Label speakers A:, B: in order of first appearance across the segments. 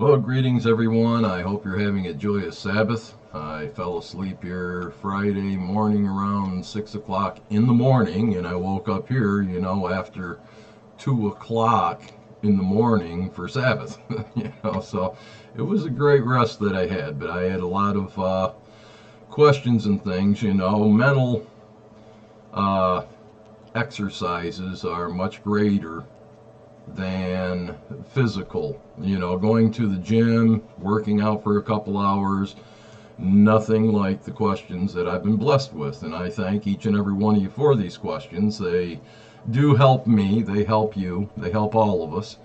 A: Well, greetings everyone. I hope you're having a joyous Sabbath. I fell asleep here Friday morning around 6 o'clock in the morning, and I woke up here, after 2 o'clock in the morning for Sabbath. So it was a great rest that I had, but I had a lot of questions and things. Mental uh, exercises are much greater than physical. Going to the gym, working out for a couple hours, nothing like the questions that I've been blessed with. And I thank each and every one of you for these questions. They do help me, they help you, they help all of us.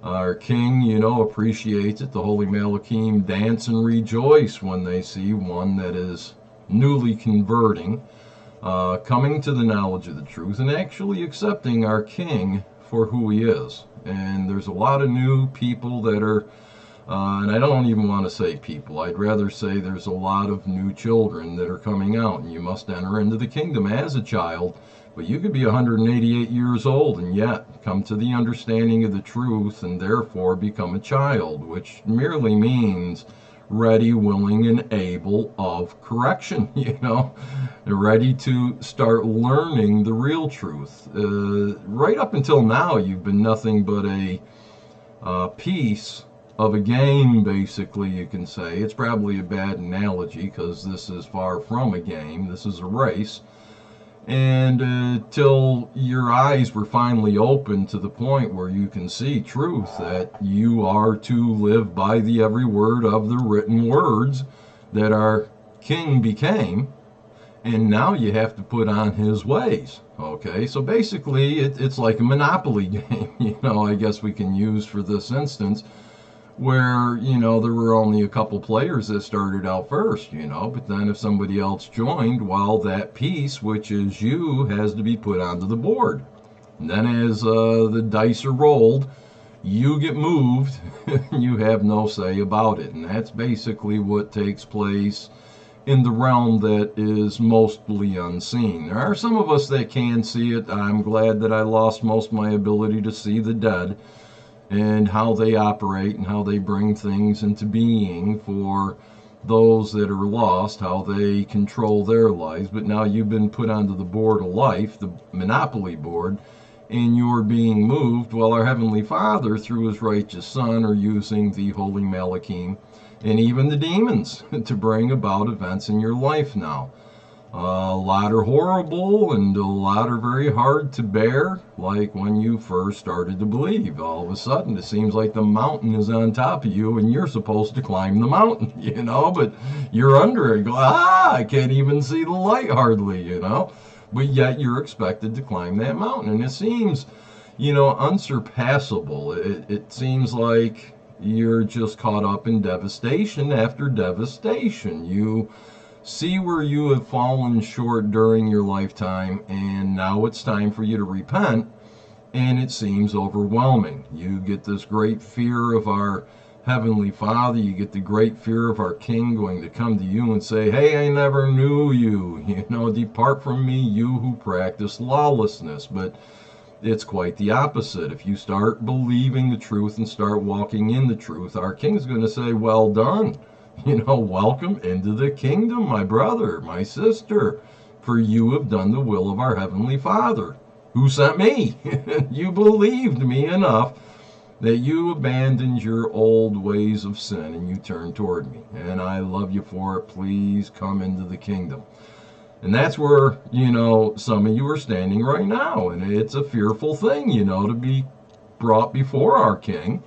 A: Our King, appreciates it. The Holy Malachim dance and rejoice when they see one that is newly converting, coming to the knowledge of the truth, and actually accepting our King for who he is. And there's a lot of new people that are, and I don't even want to say people, I'd rather say there's a lot of new children that are coming out, and you must enter into the kingdom as a child. But you could be 188 years old and yet come to the understanding of the truth and therefore become a child, which merely means ready, willing, and able of correction, ready to start learning the real truth. Right up until now, you've been nothing but a piece of a game, basically, you can say. It's probably a bad analogy because this is far from a game. This is a race. And till your eyes were finally opened to the point where you can see truth, that you are to live by the every word of the written words that our King became, and now you have to put on his ways. Okay, so basically it's like a Monopoly game, I guess we can use for this instance, where, there were only a couple players that started out first, but then if somebody else joined, well, that piece, which is you, has to be put onto the board. And then as the dice are rolled, you get moved, you have no say about it. And that's basically what takes place in the realm that is mostly unseen. There are some of us that can see it. I'm glad that I lost most of my ability to see the dead and how they operate and how they bring things into being for those that are lost, how they control their lives. But now you've been put onto the board of life, the Monopoly board, and you're being moved while our Heavenly Father, through his righteous Son, are using the Holy Malachim and even the demons to bring about events in your life now. A lot are horrible and a lot are very hard to bear, like when you first started to believe. All of a sudden it seems like the mountain is on top of you and you're supposed to climb the mountain, but you're under it. Go, I can't even see the light hardly, but yet you're expected to climb that mountain. And it seems, unsurpassable. It seems like you're just caught up in devastation after devastation. You see where you have fallen short during your lifetime, and now it's time for you to repent, and it seems overwhelming. You get this great fear of our Heavenly Father, you get the great fear of our King going to come to you and say, hey, I never knew you, depart from me, you who practice lawlessness. But it's quite the opposite. If you start believing the truth and start walking in the truth, our King's going to say, well done. Welcome into the kingdom, my brother, my sister, for you have done the will of our Heavenly Father, who sent me. You believed me enough that you abandoned your old ways of sin and you turned toward me. And I love you for it. Please come into the kingdom. And that's where, some of you are standing right now. And it's a fearful thing, to be brought before our King,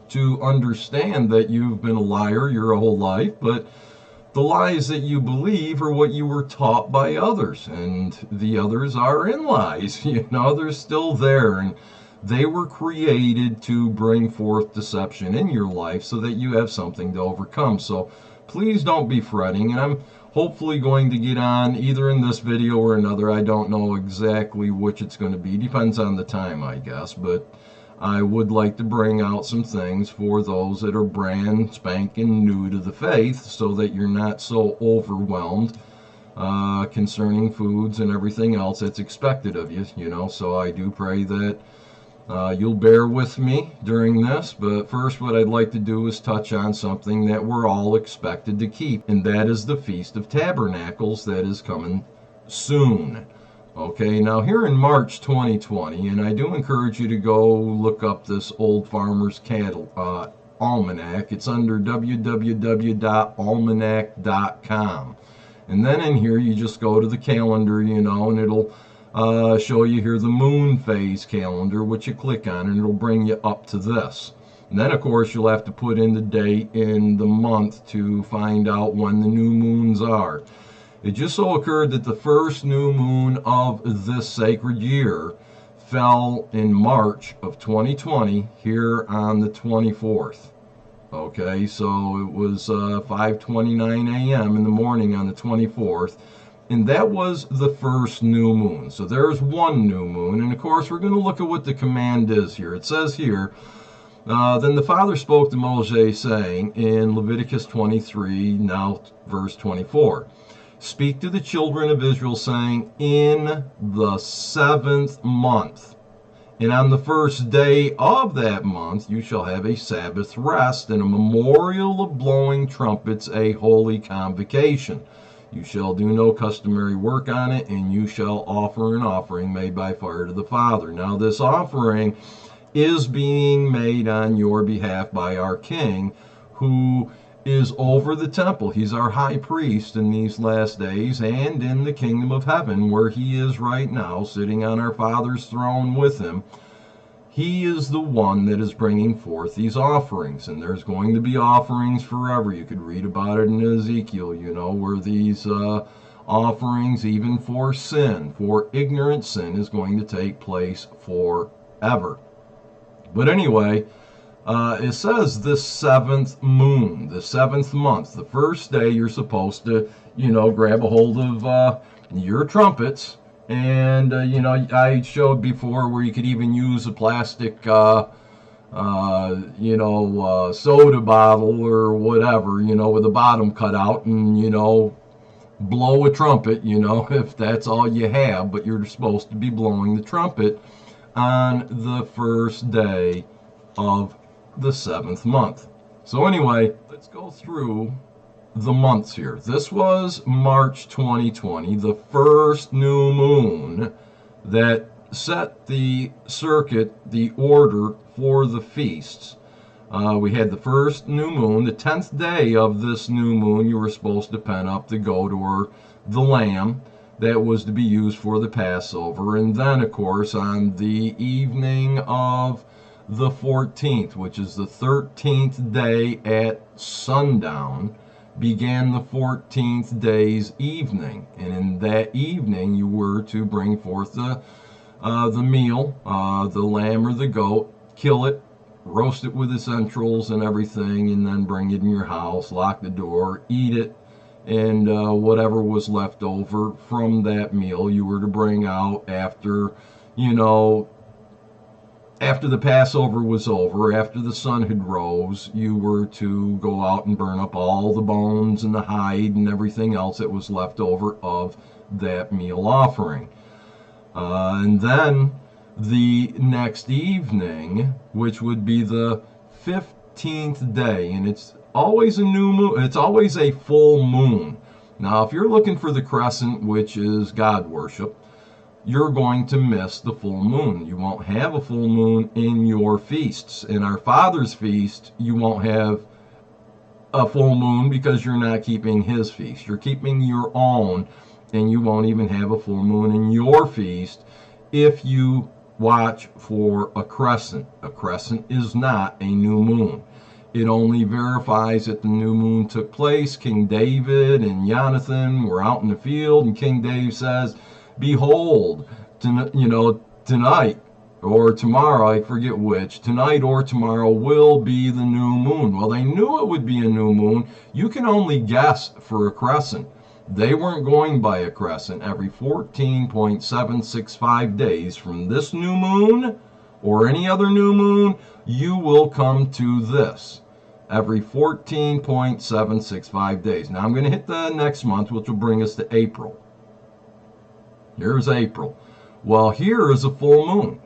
A: to understand that you've been a liar your whole life, but the lies that you believe are what you were taught by others, and the others are in lies. They're still there, and they were created to bring forth deception in your life so that you have something to overcome. So please don't be fretting, and I'm hopefully going to get on either in this video or another. I don't know exactly which it's going to be. Depends on the time, I guess, but I would like to bring out some things for those that are brand spanking new to the faith so that you're not so overwhelmed concerning foods and everything else that's expected of you, So I do pray that You'll bear with me during this, but first what I'd like to do is touch on something that we're all expected to keep, and that is the Feast of Tabernacles that is coming soon. Okay, now here in March 2020, and I do encourage you to go look up this Old Farmer's Cattle Almanac. It's under www.almanac.com. And then in here, you just go to the calendar, and it'll show you here the moon phase calendar, which you click on, and it'll bring you up to this. And then, of course, you'll have to put in the date and the month to find out when the new moons are. It just so occurred that the first new moon of this sacred year fell in March of 2020 here on the 24th. Okay, so it was 5:29 a.m. in the morning on the 24th, and that was the first new moon. So there's one new moon, and of course we're going to look at what the command is here. It says here, then the Father spoke to Moses, saying in Leviticus 23, now verse 24, speak to the children of Israel, saying, in the 7th month, and on the first day of that month you shall have a Sabbath rest and a memorial of blowing trumpets, a holy convocation. You shall do no customary work on it, and you shall offer an offering made by fire to the Father. Now this offering is being made on your behalf by our King, who is over the temple. He's our high priest in these last days and in the kingdom of heaven, where he is right now, sitting on our Father's throne with him. He is the one that is bringing forth these offerings, and there's going to be offerings forever. You could read about it in Ezekiel, where these offerings, even for sin, for ignorant sin, is going to take place forever. But anyway, it says the 7th moon, the 7th month, the first day you're supposed to, grab a hold of your trumpets. And, I showed before where you could even use a plastic, soda bottle or whatever, with the bottom cut out and, blow a trumpet, if that's all you have. But you're supposed to be blowing the trumpet on the first day of the 7th month. So anyway, let's go through the months here. This was March 2020, the first new moon that set the circuit, the order for the feasts. We had the first new moon, the 10th day of this new moon, you were supposed to pen up the goat or the lamb that was to be used for the Passover. And then, of course, on the evening of the 14th, which is the 13th day at sundown, began the 14th day's evening. And in that evening, you were to bring forth the meal, the lamb or the goat, kill it, roast it with its entrails and everything, and then bring it in your house, lock the door, eat it, and whatever was left over from that meal you were to bring out after, after the Passover was over, after the sun had rose. You were to go out and burn up all the bones and the hide and everything else that was left over of that meal offering. And then the next evening, which would be the 15th day, and it's always a new moon, it's always a full moon. Now, if you're looking for the crescent, which is God worship, you're going to miss the full moon. You won't have a full moon in your feasts. In our Father's feast, you won't have a full moon because you're not keeping his feast. You're keeping your own, and you won't even have a full moon in your feast if you watch for a crescent. A crescent is not a new moon. It only verifies that the new moon took place. King David and Jonathan were out in the field, and King David says, behold, tonight or tomorrow, I forget which, tonight or tomorrow will be the new moon. Well, they knew it would be a new moon. You can only guess for a crescent. They weren't going by a crescent. Every 14.765 days from this new moon or any other new moon, you will come to this. Every 14.765 days. Now I'm going to hit the next month, which will bring us to April. Here's April. Well, here is a full moon.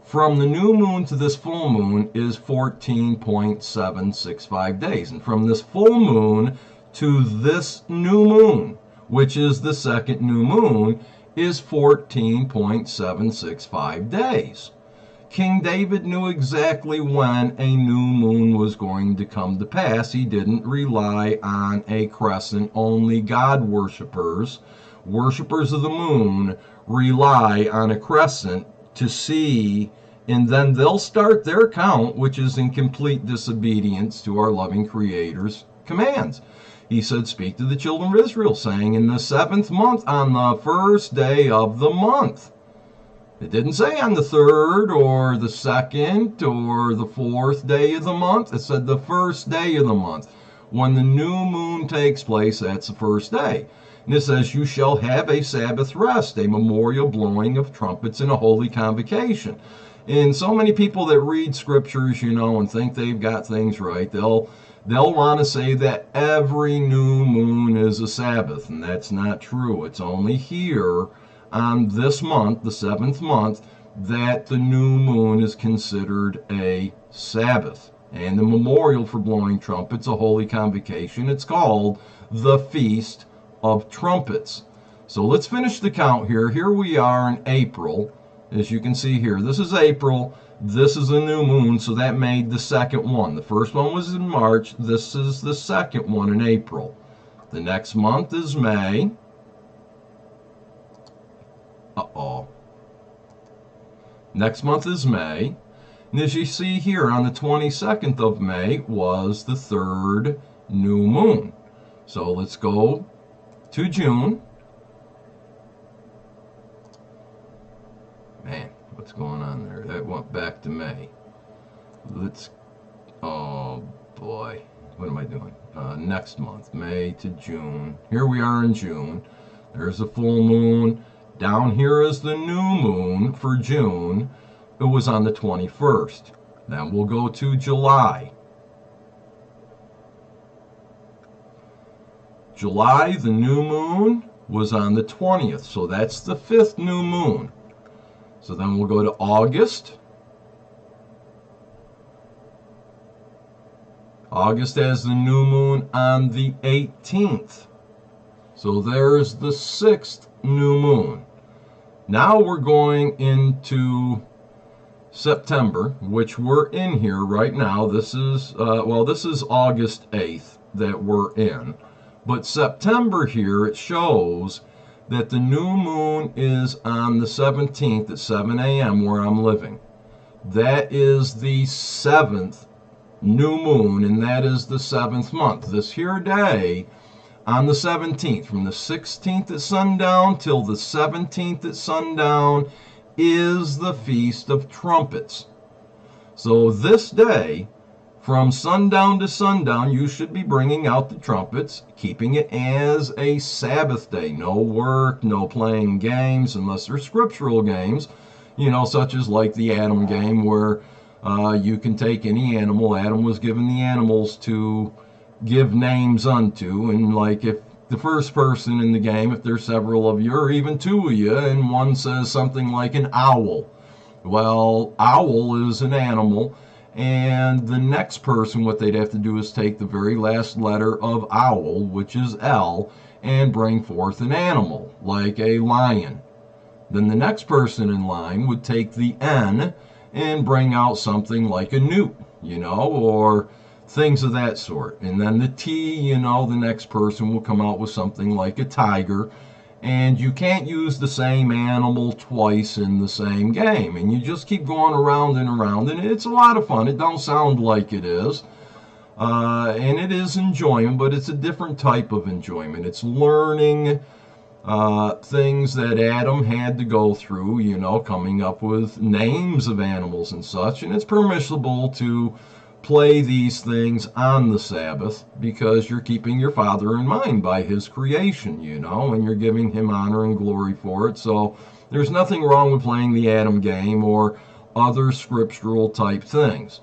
A: From the new moon to this full moon is 14.765 days. And from this full moon to this new moon, which is the second new moon, is 14.765 days. King David knew exactly when a new moon was going to come to pass. He didn't rely on a crescent. Only God worshippers of the moon, rely on a crescent to see, and then they'll start their count, which is in complete disobedience to our loving Creator's commands. He said, speak to the children of Israel, saying, in the 7th month, on the 1st day of the month. It didn't say on the 3rd or the 2nd or the 4th day of the month. It said the 1st day of the month. When the new moon takes place, that's the 1st day. And it says, you shall have a Sabbath rest, a memorial blowing of trumpets, and a holy convocation. And so many people that read scriptures, and think they've got things right, they'll want to say that every new moon is a Sabbath, and that's not true. It's only here on this month, the 7th month, that the new moon is considered a Sabbath. And the memorial for blowing trumpets, a holy convocation, it's called the Feast of Trumpets. So let's finish the count here. Here we are in April, as you can see here. This is April. This is a new moon, so that made the second one. The first one was in March. This is the second one in April. The next month is May. Next month is May. And as you see here, on the 22nd of May was the third new moon. So let's go to June. Man, what's going on there? That went back to May. Oh boy, what am I doing? Next month, May to June. Here we are in June. There's a full moon. Down here is the new moon for June. It was on the 21st. Then we'll go to July. July, the new moon, was on the 20th. So that's the 5th new moon. So then we'll go to August. August has the new moon on the 18th. So there's the 6th new moon. Now we're going into September, which we're in here right now. This is August 8th that we're in. But September here, it shows that the new moon is on the 17th at 7 a.m. where I'm living. That is the 7th new moon, and that is the 7th month. This here day on the 17th, from the 16th at sundown till the 17th at sundown, is the Feast of Trumpets. So this day, from sundown to sundown, you should be bringing out the trumpets, keeping it as a Sabbath day. No work, no playing games, unless they're scriptural games, such as like the Adam game, where you can take any animal. Adam was given the animals to give names unto, and like if the first person in the game, if there's several of you or even two of you, and one says something like an owl, well, owl is an animal, and the next person, what they'd have to do is take the very last letter of owl, which is L, and bring forth an animal like a lion. Then the next person in line would take the N and bring out something like a newt, or things of that sort. And then the T, the next person will come out with something like a tiger. And you can't use the same animal twice in the same game. And you just keep going around and around. And it's a lot of fun. It don't sound like it is. And it is enjoyment, but it's a different type of enjoyment. It's learning things that Adam had to go through, coming up with names of animals and such. And it's permissible to play these things on the Sabbath because you're keeping your Father in mind by his creation, and you're giving him honor and glory for it. So there's nothing wrong with playing the Adam game or other scriptural type things.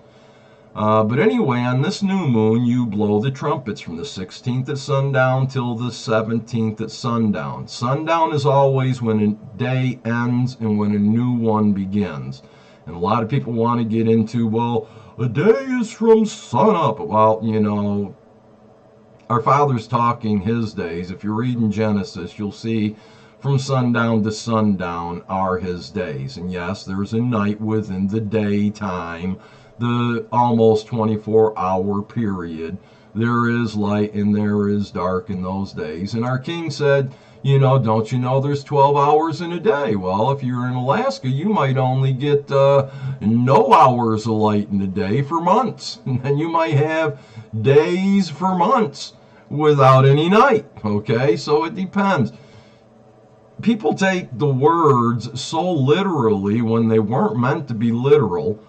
A: But anyway, on this new moon, you blow the trumpets from the 16th at sundown till the 17th at sundown. Sundown is always when a day ends and when a new one begins. And a lot of people want to get into, well, a day is from sunup. Well, our Father's talking his days. If you're reading Genesis, you'll see from sundown to sundown are his days. And yes, there's a night within the daytime, the almost 24-hour period. There is light and there is dark in those days. And our King said, don't you know there's 12 hours in a day? Well, if you're in Alaska, you might only get no hours of light in a day for months. And then you might have days for months without any night. Okay, so it depends. People take the words so literally when they weren't meant to be literal,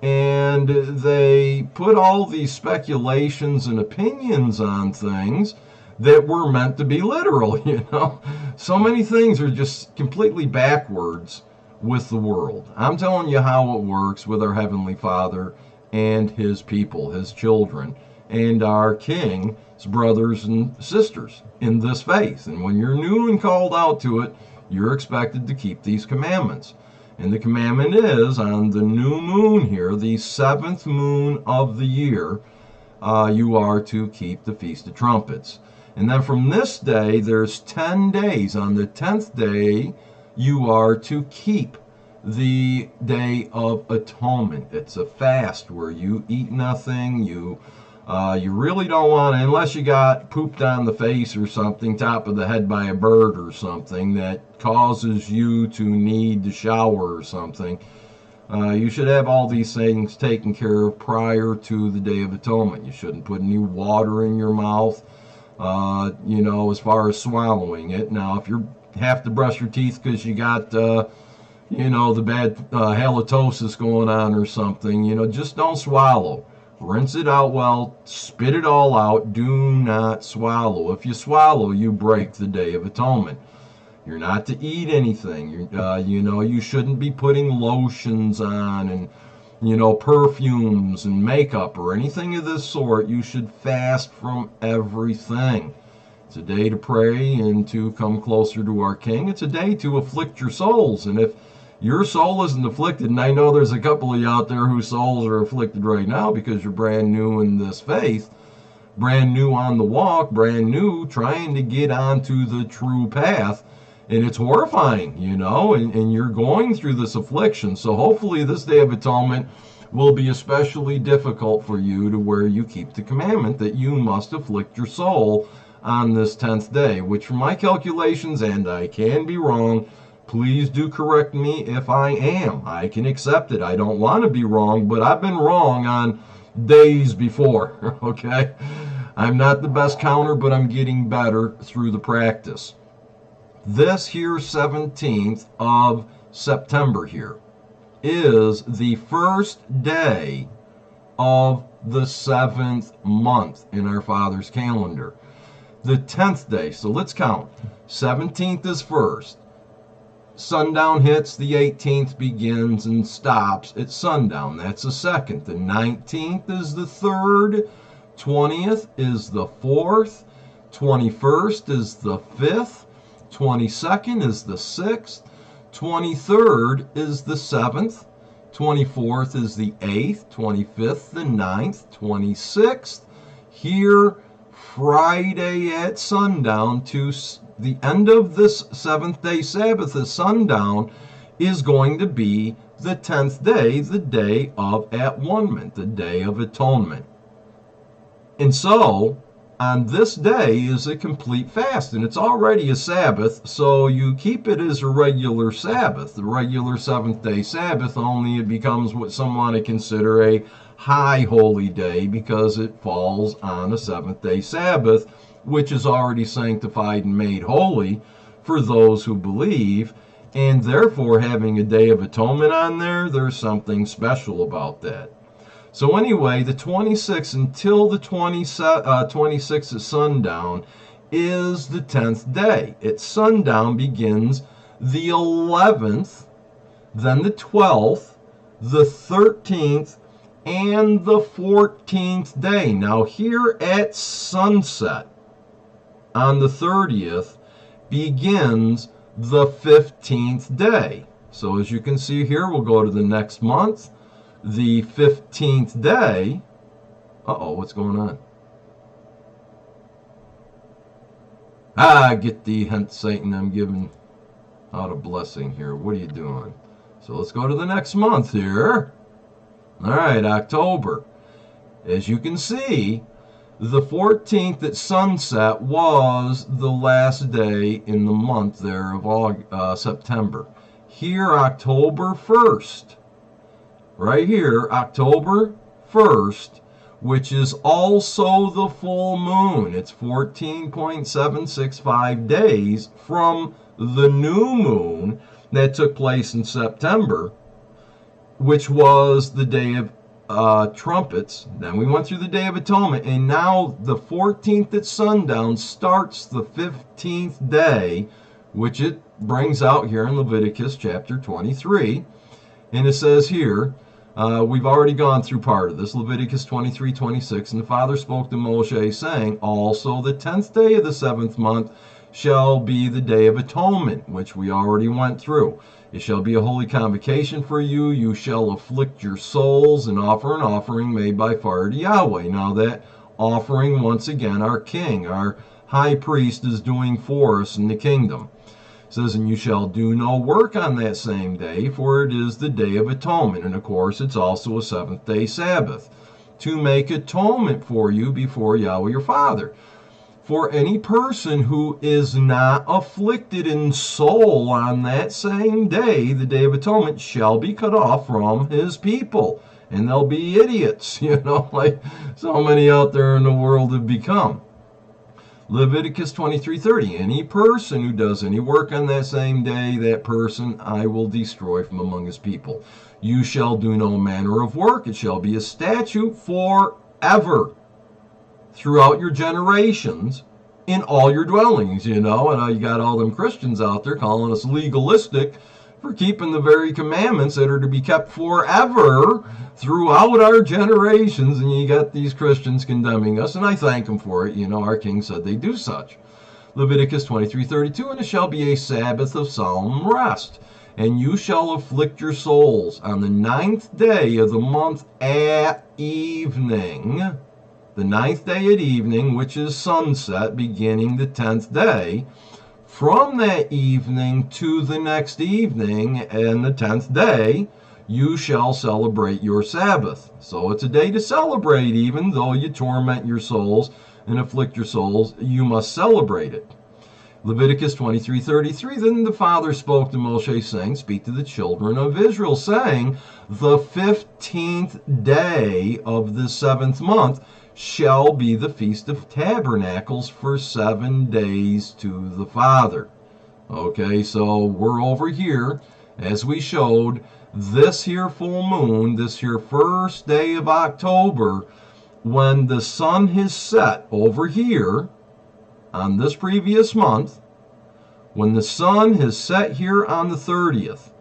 A: and they put all these speculations and opinions on things that were meant to be literal. So many things are just completely backwards with the world. I'm telling you how it works with our Heavenly Father and his people, his children, and our King's brothers and sisters in this faith. And when you're new and called out to it, you're expected to keep these commandments. And the commandment is on the new moon here, the 7th moon of the year, you are to keep the Feast of Trumpets. And then from this day, there's 10 days. On the 10th day, you are to keep the Day of Atonement. It's a fast where you eat nothing. You really don't want to, unless you got pooped on the face or something, top of the head by a bird or something that causes you to need to shower or something. You should have all these things taken care of prior to the Day of Atonement. You shouldn't put any water in your mouth, as far as swallowing it. Now, if you have to brush your teeth because you got, the bad halitosis going on or something, just don't swallow. Rinse it out well, spit it all out, do not swallow. If you swallow, you break the Day of Atonement. You're not to eat anything. You shouldn't be putting lotions on and, perfumes and makeup or anything of this sort. You should fast from everything. It's a day to pray and to come closer to our King. It's a day to afflict your souls. And if your soul isn't afflicted, and I know there's a couple of you out there whose souls are afflicted right now because you're brand new in this faith, brand new on the walk, brand new trying to get onto the true path, and it's horrifying, and you're going through this affliction. So hopefully this Day of Atonement will be especially difficult for you to where you keep the commandment that you must afflict your soul on this 10th day, which from my calculations, and I can be wrong, please do correct me if I am. I can accept it. I don't want to be wrong, but I've been wrong on days before, okay? I'm not the best counter, but I'm getting better through the practice. This here 17th of September here is the first day of the 7th month in our Father's calendar. The 10th day, so let's count. 17th is first. Sundown hits, the 18th begins and stops at sundown. That's the second. The 19th is the third. 20th is the fourth. 21st is the fifth. 22nd is the sixth. 23rd is the seventh. 24th is the eighth. 25th the ninth. 26th here Friday at sundown to the end of this 7th day Sabbath at sundown is going to be the 10th day, the Day of At-One-ment, the Day of Atonement. And so, on this day is a complete fast, and it's already a Sabbath, so you keep it as a regular Sabbath. The regular 7th day Sabbath, only it becomes what some want to consider a high holy day because it falls on a 7th day Sabbath, which is already sanctified and made holy for those who believe, and therefore having a Day of Atonement on there, there's something special about that. So anyway, the 26th until the 26th at sundown is the 10th day. At sundown begins the 11th, then the 12th, the 13th, and the 14th day. Now here at sunset, on the 30th begins the 15th day. So as you can see here, we'll go to the next month, the 15th day. Uh-oh, what's going on? Get thee hence, Satan. I'm giving out a blessing here. What are you doing? So let's go to the next month here. All right, October. As you can see, the 14th at sunset was the last day in the month there of September. Here, October 1st. Right here, October 1st, which is also the full moon. It's 14.765 days from the new moon that took place in September, which was the day of Trumpets. Then we went through the Day of Atonement, and now the 14th at sundown starts the 15th day, which it brings out here in Leviticus chapter 23. And it says here, we've already gone through part of this, Leviticus 23:26, and the Father spoke to Moshe, saying, also the 10th day of the 7th month shall be the Day of Atonement, which we already went through. It shall be a holy convocation for you. You shall afflict your souls and offer an offering made by fire to Yahweh. Now that offering, once again, our king, our high priest, is doing for us in the kingdom. It says, and you shall do no work on that same day, for it is the Day of Atonement. And of course, it's also a seventh-day Sabbath, to make atonement for you before Yahweh your Father. For any person who is not afflicted in soul on that same day, the Day of Atonement, shall be cut off from his people. And they'll be idiots, like so many out there in the world have become. Leviticus 23:30, any person who does any work on that same day, that person I will destroy from among his people. You shall do no manner of work. It shall be a statute forever, throughout your generations, in all your dwellings, and you got all them Christians out there calling us legalistic for keeping the very commandments that are to be kept forever throughout our generations, and you got these Christians condemning us, and I thank them for it. Our king said they do such. Leviticus 23:32, and it shall be a Sabbath of solemn rest, and you shall afflict your souls on the 9th day of the month at evening. The 9th day at evening, which is sunset, beginning the 10th day. From that evening to the next evening and the 10th day, you shall celebrate your Sabbath. So it's a day to celebrate, even though you torment your souls and afflict your souls, you must celebrate it. Leviticus 23:33, then the Father spoke to Moshe, saying, speak to the children of Israel, saying, the 15th day of the 7th month shall be the Feast of Tabernacles for 7 days to the Father. Okay, so we're over here, as we showed, this here full moon, this here first day of October, when the sun has set over here on this previous month, when the sun has set here on the 30th,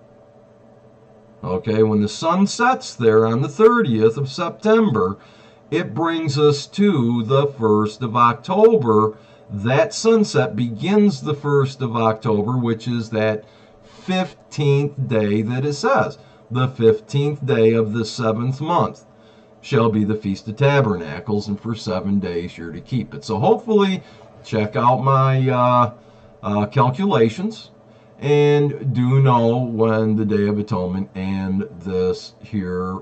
A: okay, when the sun sets there on the 30th of September, it brings us to the 1st of October. That sunset begins the 1st of October, which is that 15th day that it says. The 15th day of the 7th month shall be the Feast of Tabernacles, and for 7 days you're to keep it. So hopefully, check out my calculations, and do know when the Day of Atonement and this here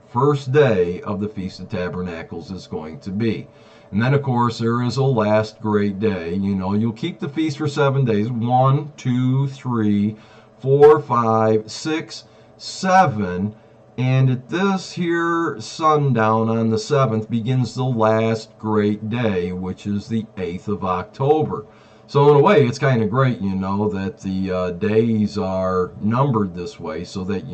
A: first day of the Feast of Tabernacles is going to be. And then, of course, there is a last great day. You'll keep the feast for 7 days. 1, 2, 3, 4, 5, 6, 7. And at this here sundown on the 7th begins the last great day, which is the 8th of October. So in a way, it's kind of great, that the days are numbered this way, so that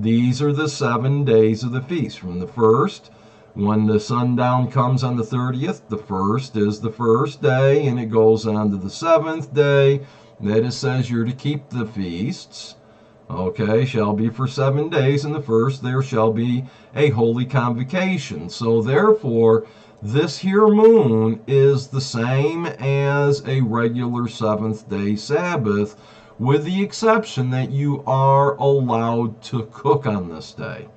A: these are the 7 days of the feast. From the 1st, when the sundown comes on the 30th, the 1st is the first day, and it goes on to the 7th day. That it says you're to keep the feasts. Okay, shall be for 7 days, and the 1st there shall be a holy convocation. So therefore, this here moon is the same as a regular 7th day Sabbath, with the exception that you are allowed to cook on this day.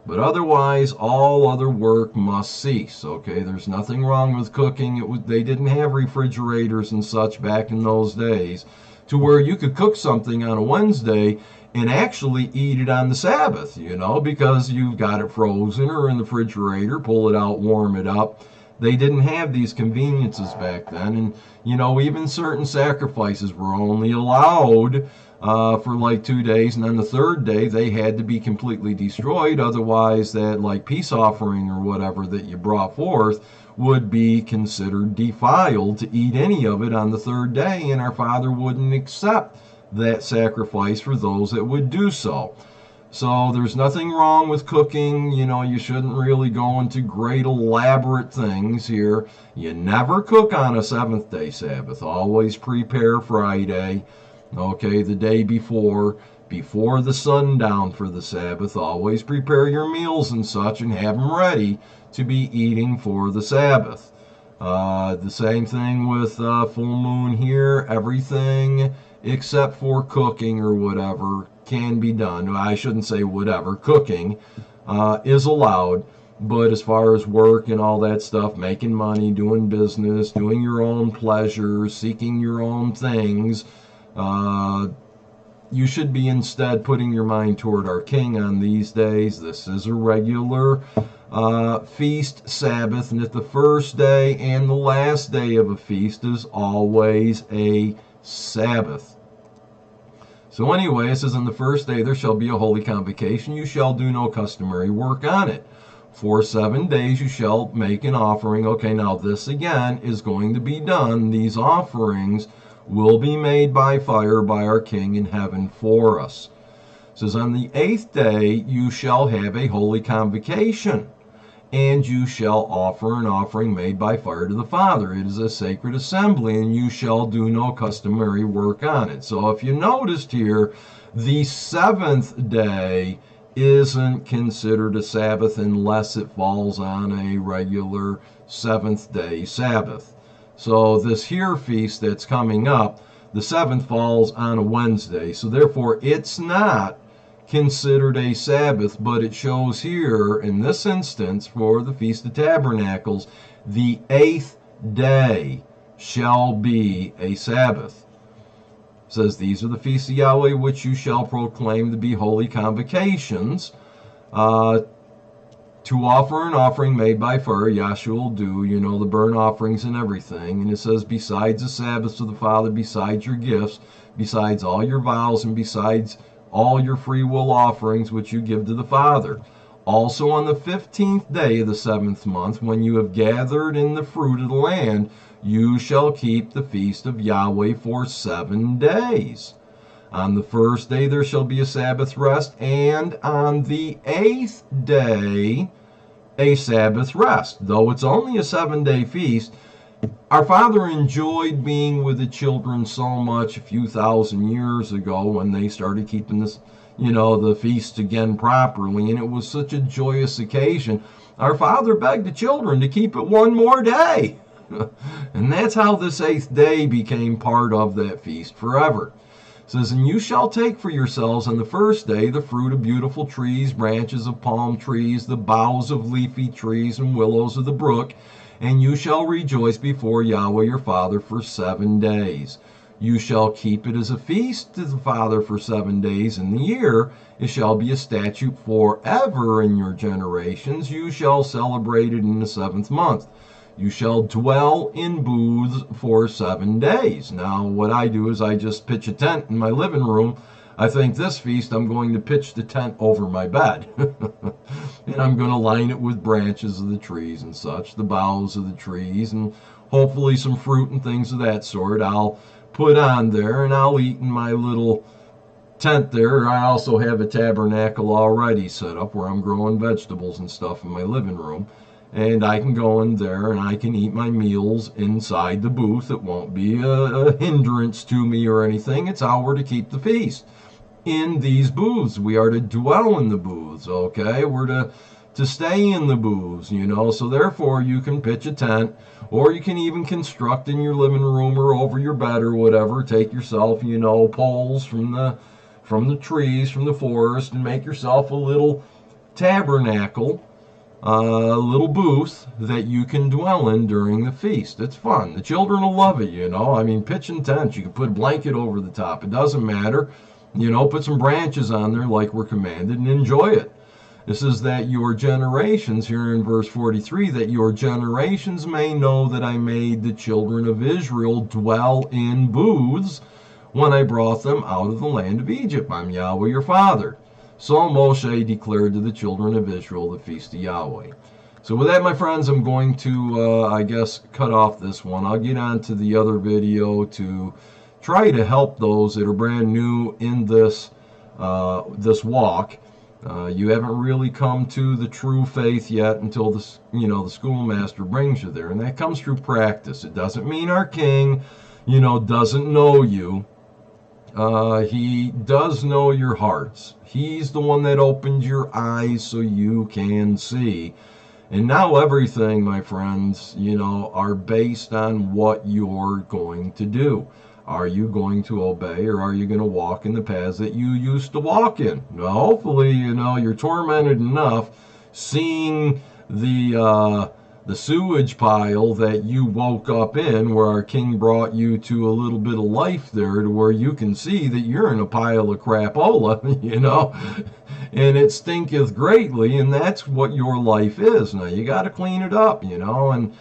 A: But otherwise, all other work must cease. Okay, there's nothing wrong with cooking. They didn't have refrigerators and such back in those days to where you could cook something on a Wednesday and actually eat it on the Sabbath, because you've got it frozen or in the refrigerator, pull it out, warm it up. They didn't have these conveniences back then. And, even certain sacrifices were only allowed for like 2 days, and on the third day they had to be completely destroyed. Otherwise, that like peace offering or whatever that you brought forth would be considered defiled to eat any of it on the third day, and our Father wouldn't accept that sacrifice for those that would do so. So there's nothing wrong with cooking. You shouldn't really go into great elaborate things here. You never cook on a seventh day Sabbath. Always prepare Friday. Okay, the day before the sundown for the Sabbath. Always prepare your meals and such and have them ready to be eating for the Sabbath. The same thing with full moon here. Everything except for cooking or whatever can be done. I shouldn't say whatever. Cooking is allowed. But as far as work and all that stuff, making money, doing business, doing your own pleasures, seeking your own things, you should be instead putting your mind toward our King on these days. This is a regular feast Sabbath, and that the first day and the last day of a feast is always a Sabbath. So anyway, it says, on the first day there shall be a holy convocation. You shall do no customary work on it. For 7 days you shall make an offering. Okay, now this again is going to be done. These offerings will be made by fire by our King in heaven for us. It says, on the 8th day you shall have a holy convocation, and you shall offer an offering made by fire to the Father. It is a sacred assembly, and you shall do no customary work on it. So if you noticed here, the 7th day isn't considered a Sabbath unless it falls on a regular 7th day Sabbath. So this here feast that's coming up, the 7th falls on a Wednesday. So therefore it's not considered a Sabbath, but it shows here in this instance for the Feast of Tabernacles, the 8th day shall be a Sabbath. It says, these are the feasts of Yahweh which you shall proclaim to be holy convocations. To offer an offering made by fire, Yahshua will do, the burnt offerings and everything. And it says, besides the Sabbaths of the Father, besides your gifts, besides all your vows, and besides all your free will offerings which you give to the Father. Also on the 15th day of the 7th month, when you have gathered in the fruit of the land, you shall keep the feast of Yahweh for 7 days. On the first day there shall be a Sabbath rest, and on the 8th day a Sabbath rest. Though it's only a 7-day feast, our Father enjoyed being with the children so much a few thousand years ago when they started keeping this, the feast again properly, and it was such a joyous occasion. Our Father begged the children to keep it one more day. And that's how this 8th day became part of that feast forever. It says, and you shall take for yourselves on the first day the fruit of beautiful trees, branches of palm trees, the boughs of leafy trees, and willows of the brook, and you shall rejoice before Yahweh your Father for 7 days. You shall keep it as a feast to the Father for 7 days in the year. It shall be a statute forever in your generations. You shall celebrate it in the 7th month. You shall dwell in booths for 7 days. Now, what I do is I just pitch a tent in my living room. I think this feast, I'm going to pitch the tent over my bed. And I'm going to line it with branches of the trees and such, the boughs of the trees, and hopefully some fruit and things of that sort I'll put on there, and I'll eat in my little tent there. I also have a tabernacle already set up where I'm growing vegetables and stuff in my living room. And I can go in there and I can eat my meals inside the booth. It won't be a hindrance to me or anything. It's how we're to keep the feast. In these booths, we are to dwell in the booths, okay? We're to, to stay in the booths, you know. So therefore you can pitch a tent, or you can even construct in your living room or over your bed or whatever. Take yourself, you know, poles from the trees, from the forest, and make yourself a little tabernacle, a little booth that you can dwell in during the feast. It's fun. The children will love it, you know. I mean, pitching tents, you can put a blanket over the top. It doesn't matter. You know, put some branches on there like we're commanded and enjoy it. It says that your generations, here in verse 43, that your generations may know that I made the children of Israel dwell in booths when I brought them out of the land of Egypt. I'm Yahweh your father. So Moshe declared to the children of Israel the feast of Yahweh. So with that, my friends, I'm going to, I guess, cut off this one. I'll get on to the other video to try to help those that are brand new in this this walk. You haven't really come to the true faith yet until the schoolmaster brings you there, and that comes through practice. It doesn't mean our king, doesn't know you. He does know your hearts. He's the one that opened your eyes so you can see. And now everything, my friends, are based on what you're going to do. Are you going to obey, or are you going to walk in the paths that you used to walk in? Now, hopefully, you're tormented enough seeing the sewage pile that you woke up in, where our king brought you to a little bit of life there, to where you can see that you're in a pile of crapola, and it stinketh greatly, and that's what your life is. Now, you got to clean it up, and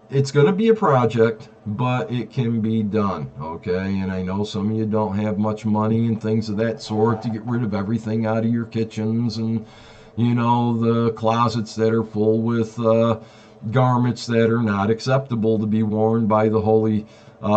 A: it's going to be a project, but it can be done, okay? And I know some of you don't have much money and things of that sort to get rid of everything out of your kitchens, and the closets that are full with garments that are not acceptable to be worn by the holy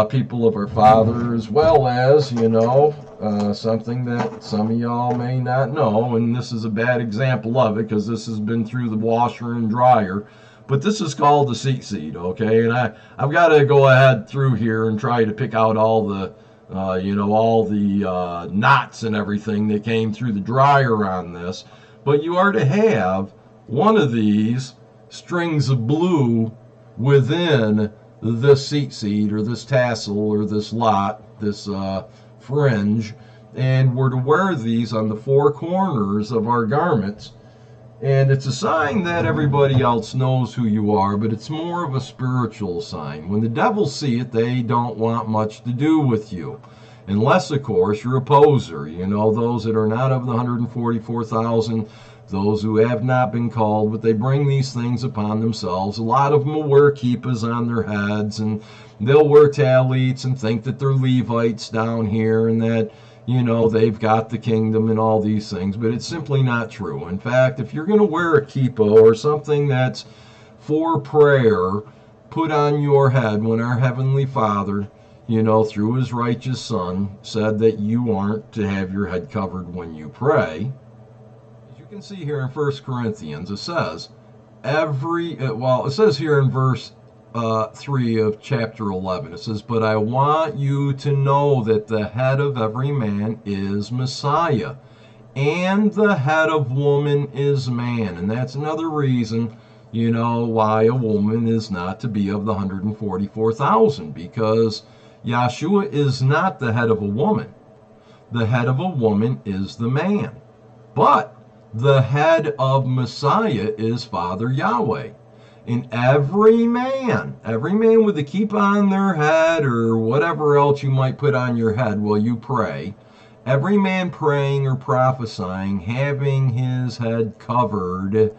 A: people of our Father, as well as, something that some of y'all may not know, and this is a bad example of it because this has been through the washer and dryer. But this is called the seat, okay? And I've got to go ahead through here and try to pick out all the, all the knots and everything that came through the dryer on this. But you are to have one of these strings of blue within this seat or this tassel or this lot, this fringe. And we're to wear these on the four corners of our garments. And it's a sign that everybody else knows who you are, but it's more of a spiritual sign. When the devils see it, they don't want much to do with you. Unless, of course, you're a poser. Those that are not of the 144,000, those who have not been called, but they bring these things upon themselves. A lot of them will wear kippahs on their heads, and they'll wear tallits and think that they're Levites down here, and that they've got the kingdom and all these things, but it's simply not true. In fact, if you're going to wear a kippah or something that's for prayer, put on your head when our Heavenly Father, through His righteous Son, said that you aren't to have your head covered when you pray. As you can see here in 1 Corinthians, it says, it says here in verse 3 of chapter 11, it says, but I want you to know that the head of every man is Messiah, and the head of woman is man. And that's another reason, why a woman is not to be of the 144,000, because Yahshua is not the head of a woman. The head of a woman is the man. But the head of Messiah is Father Yahweh. And every man with a kippah on their head or whatever else you might put on your head while you pray, every man praying or prophesying, having his head covered,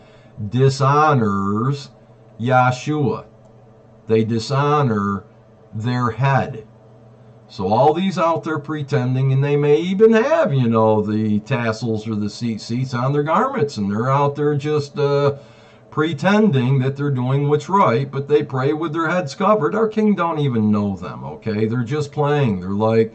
A: dishonors Yahshua. They dishonor their head. So all these out there pretending, and they may even have, the tassels or the seats on their garments, and they're out there just pretending that they're doing what's right, but they pray with their heads covered. Our king don't even know them, okay? They're just playing. They're like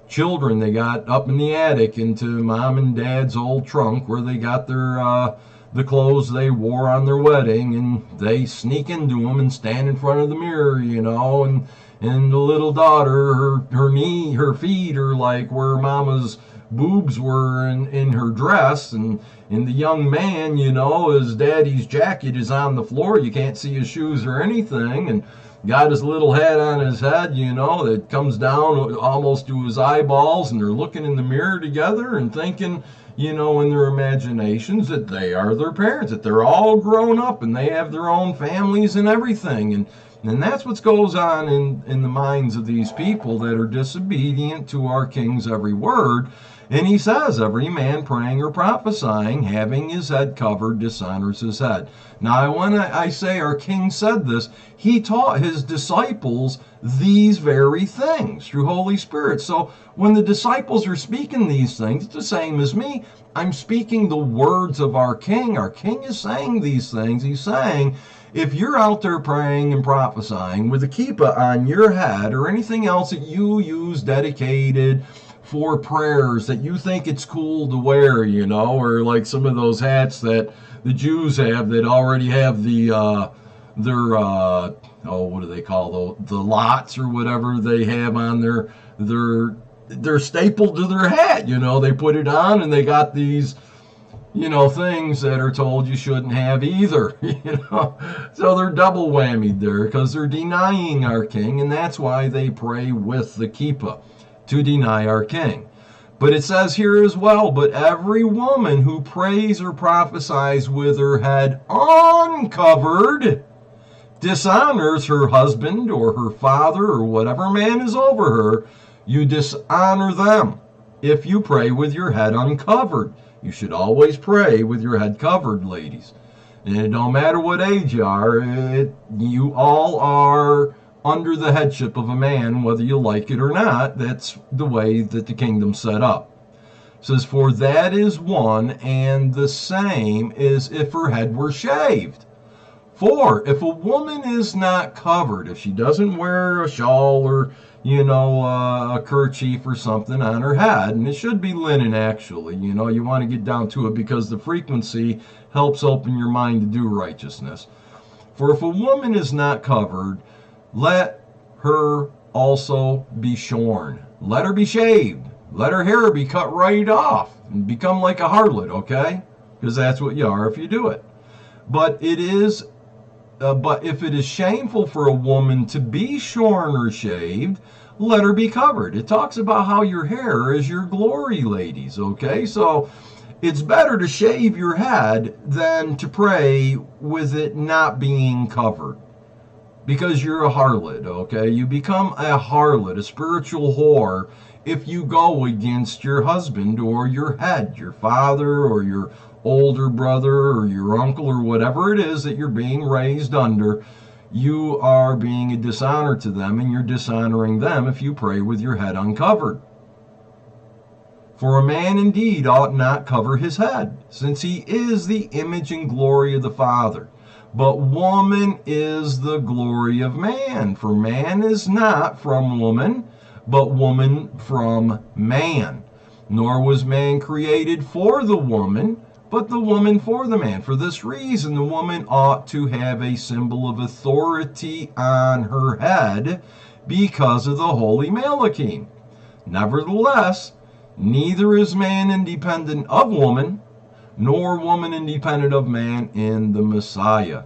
A: children they got up in the attic into mom and dad's old trunk where they got their the clothes they wore on their wedding, and they sneak into them and stand in front of the mirror, and the little daughter, her feet are like where mama's boobs were in her dress, and the young man, his daddy's jacket is on the floor. You can't see his shoes or anything, and got his little hat on his head, that comes down almost to his eyeballs, and they're looking in the mirror together and thinking, in their imaginations that they are their parents, that they're all grown up and they have their own families and everything. And that's what goes on in the minds of these people that are disobedient to our King's every word. And he says, every man praying or prophesying, having his head covered, dishonors his head. Now, when I say our King said this, he taught his disciples these very things through Holy Spirit. So when the disciples are speaking these things, it's the same as me. I'm speaking the words of our King. Our King is saying these things. He's saying, if you're out there praying and prophesying with a kippah on your head or anything else that you use dedicated for prayers that you think it's cool to wear, or like some of those hats that the Jews have that already have what do they call the lots or whatever they have on they're stapled to their hat, they put it on and they got these things that are told you shouldn't have either, so they're double whammied there because they're denying our King, and that's why they pray with the kippah, to deny our King. But it says here as well, but every woman who prays or prophesies with her head uncovered dishonors her husband or her father or whatever man is over her. You dishonor them if you pray with your head uncovered. You should always pray with your head covered, ladies. And it don't matter what age you are, you all are under the headship of a man, whether you like it or not. That's the way that the kingdom's set up. It says, for that is one and the same as if her head were shaved. For if a woman is not covered, if she doesn't wear a shawl or, a kerchief or something on her head, and it should be linen actually, you want to get down to it because the frequency helps open your mind to do righteousness. For if a woman is not covered, let her also be shorn. Let her be shaved. Let her hair be cut right off and become like a harlot, okay? Because that's what you are if you do it. But if it is shameful for a woman to be shorn or shaved, let her be covered. It talks about how your hair is your glory, ladies, okay? So it's better to shave your head than to pray with it not being covered. Because you're a harlot, okay? You become a harlot, a spiritual whore, if you go against your husband or your head, your father or your older brother or your uncle or whatever it is that you're being raised under. You are being a dishonor to them, and you're dishonoring them if you pray with your head uncovered. For a man indeed ought not cover his head, since he is the image and glory of the Father. But woman is the glory of man, for man is not from woman, but woman from man. Nor was man created for the woman, but the woman for the man. For this reason, the woman ought to have a symbol of authority on her head because of the holy Malachim. Nevertheless, neither is man independent of woman, nor woman independent of man in the Messiah.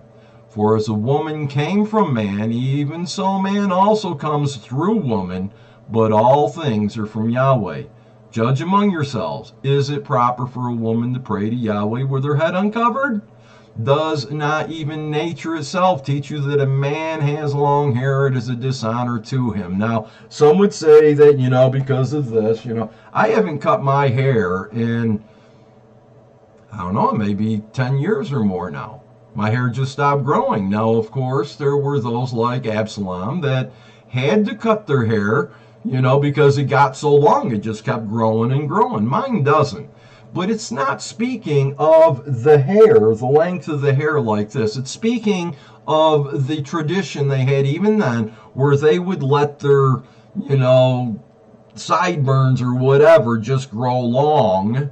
A: For as a woman came from man, even so man also comes through woman, but all things are from Yahweh. Judge among yourselves. Is it proper for a woman to pray to Yahweh with her head uncovered? Does not even nature itself teach you that a man has long hair, it is a dishonor to him? Now, some would say that, because of this, I haven't cut my hair in, I don't know, maybe 10 years or more now. My hair just stopped growing. Now, of course, there were those like Absalom that had to cut their hair, because it got so long, it just kept growing and growing. Mine doesn't. But it's not speaking of the hair, the length of the hair like this. It's speaking of the tradition they had even then, where they would let their, sideburns or whatever just grow long.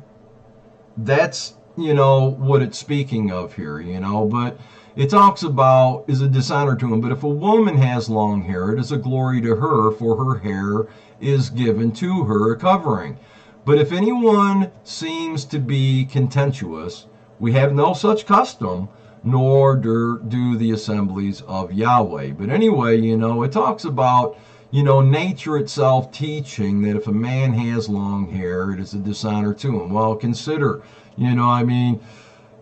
A: That's, what it's speaking of here, but it talks about is a dishonor to him. But if a woman has long hair, it is a glory to her, for her hair is given to her a covering. But if anyone seems to be contentious, we have no such custom, nor do the assemblies of Yahweh. But anyway, it talks about, nature itself teaching that if a man has long hair, it is a dishonor to him. Well, consider, the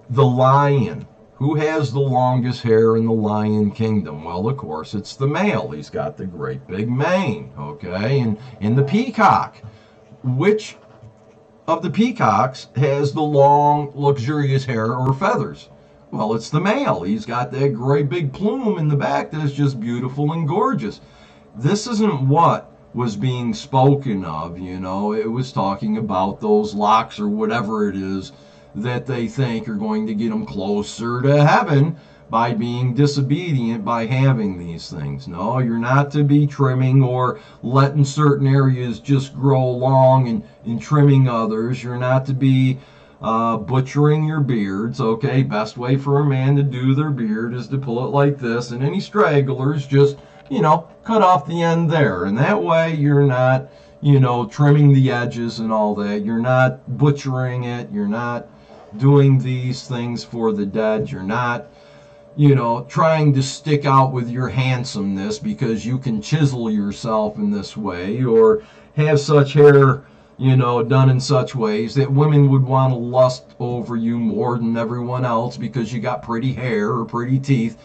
A: lion. Who has the longest hair in the lion kingdom? Well, of course, it's the male. He's got the great big mane, okay? And in the peacock, which of the peacocks has the long, luxurious hair or feathers? Well, it's the male. He's got that great big plume in the back that is just beautiful and gorgeous. This isn't what was being spoken of, It was talking about those locks or whatever it is that they think are going to get them closer to heaven by being disobedient by having these things. No, you're not to be trimming or letting certain areas just grow long and trimming others. You're not to be butchering your beards, okay? Best way for a man to do their beard is to pull it like this, and any stragglers just, cut off the end there. And that way you're not, trimming the edges and all that. You're not butchering it. You're not doing these things for the dead. You're not, trying to stick out with your handsomeness because you can chisel yourself in this way, or have such hair, done in such ways that women would want to lust over you more than everyone else because you got pretty hair or pretty teeth.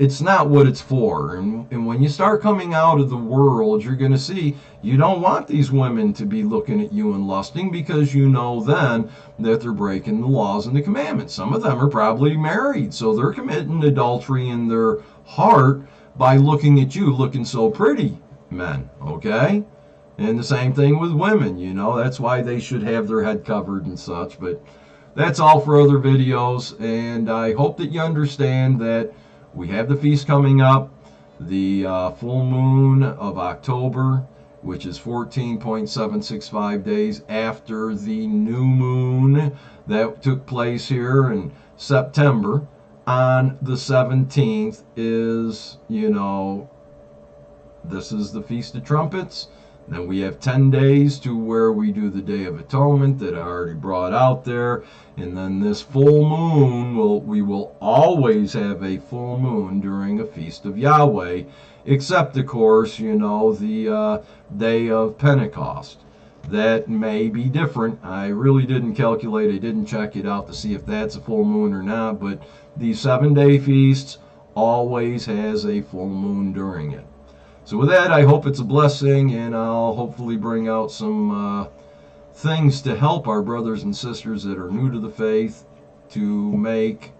A: It's not what it's for. And when you start coming out of the world, you're going to see you don't want these women to be looking at you and lusting, because then that they're breaking the laws and the commandments. Some of them are probably married, so they're committing adultery in their heart by looking at you looking so pretty, men, okay? And the same thing with women, that's why they should have their head covered and such. But that's all for other videos, and I hope that you understand that we have the feast coming up, the full moon of October, which is 14.765 days after the new moon that took place here in September. On the 17th is, this is the Feast of Trumpets. Then we have 10 days to where we do the Day of Atonement that I already brought out there. And then this full moon, we will always have a full moon during a Feast of Yahweh, except, of course, the Day of Pentecost. That may be different. I really didn't calculate. I didn't check it out to see if that's a full moon or not. But the 7-day feasts always has a full moon during it. So with that, I hope it's a blessing, and I'll hopefully bring out some things to help our brothers and sisters that are new to the faith to make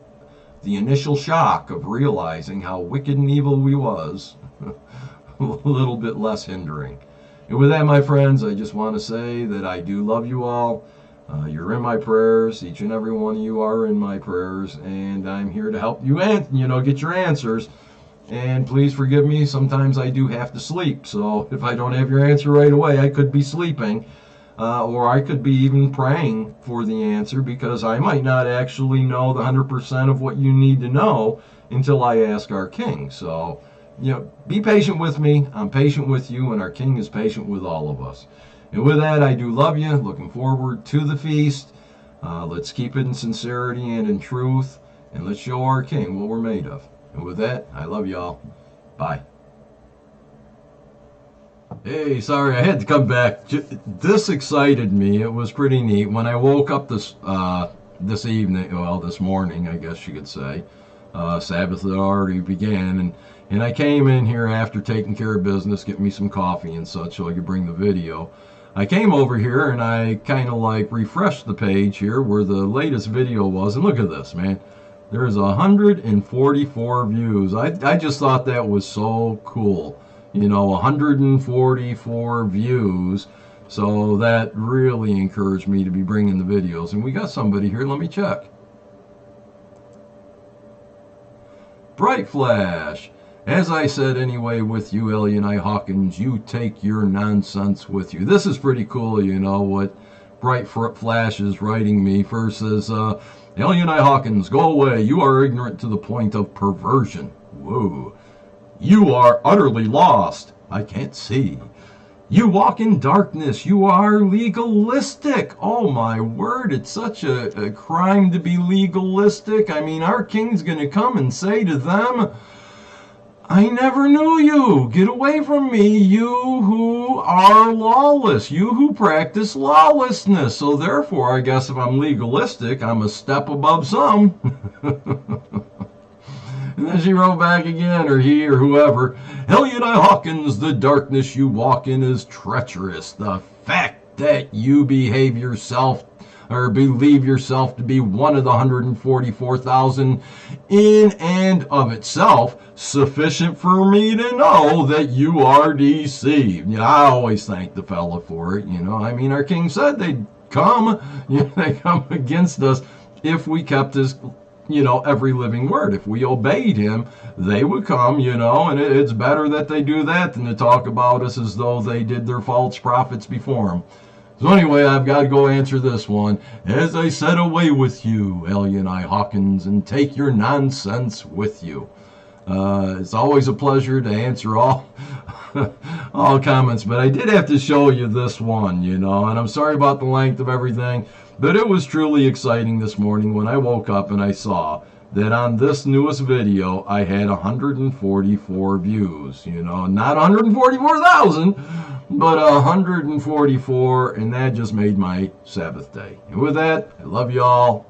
A: the initial shock of realizing how wicked and evil we was a little bit less hindering. And with that, my friends, I just want to say that I do love you all. You're in my prayers. Each and every one of you are in my prayers, and I'm here to help you get your answers. And please forgive me, sometimes I do have to sleep. So if I don't have your answer right away, I could be sleeping. Or I could be even praying for the answer, because I might not actually know the 100% of what you need to know until I ask our King. So, be patient with me. I'm patient with you, and our King is patient with all of us. And with that, I do love you. Looking forward to the feast. Let's keep it in sincerity and in truth, and let's show our King what we're made of. And with that, I love y'all. Bye. Hey, sorry, I had to come back. This excited me. It was pretty neat. When I woke up this evening, well, this morning, I guess you could say, Sabbath had already began, and I came in here after taking care of business, getting me some coffee and such so I could bring the video. I came over here and I kind of like refreshed the page here where the latest video was, and look at this, man. There's 144 views. I just thought that was so cool. 144 views. So that really encouraged me to be bringing the videos. And we got somebody here. Let me check. Bright Flash. As I said anyway with you, Al-Yahnai Hawkins, you take your nonsense with you. This is pretty cool, what Bright Flash is writing me. First says, Al-Yahnai Hawkins, go away. You are ignorant to the point of perversion. Whoa. You are utterly lost. I can't see. You walk in darkness. You are legalistic. Oh my word, it's such a crime to be legalistic. I mean, our king's going to come and say to them, I never knew you. Get away from me, you who are lawless, you who practice lawlessness. So therefore, I guess if I'm legalistic, I'm a step above some. And then she wrote back again, or he or whoever, Al-Yahnai Hawkins, the darkness you walk in is treacherous. The fact that you behave yourself or believe yourself to be one of the 144,000 in and of itself sufficient for me to know that you are deceived. You know, I always thank the fella for it. You know, I mean, our king said they'd come. You know, they come against us if we kept his, you know, every living word. If we obeyed him, they would come, you know, and it's better that they do that than to talk about us as though they did their false prophets before him. So anyway, I've got to go answer this one. As I said, away with you, Al-Yahnai Hawkins, and take your nonsense with you. It's always a pleasure to answer all comments, but I did have to show you this one, you know, and I'm sorry about the length of everything, but it was truly exciting this morning when I woke up and I saw that on this newest video, I had 144 views, you know, not 144,000, but 144, and that just made my Sabbath day. And with that, I love you all.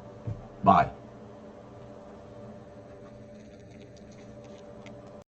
A: Bye.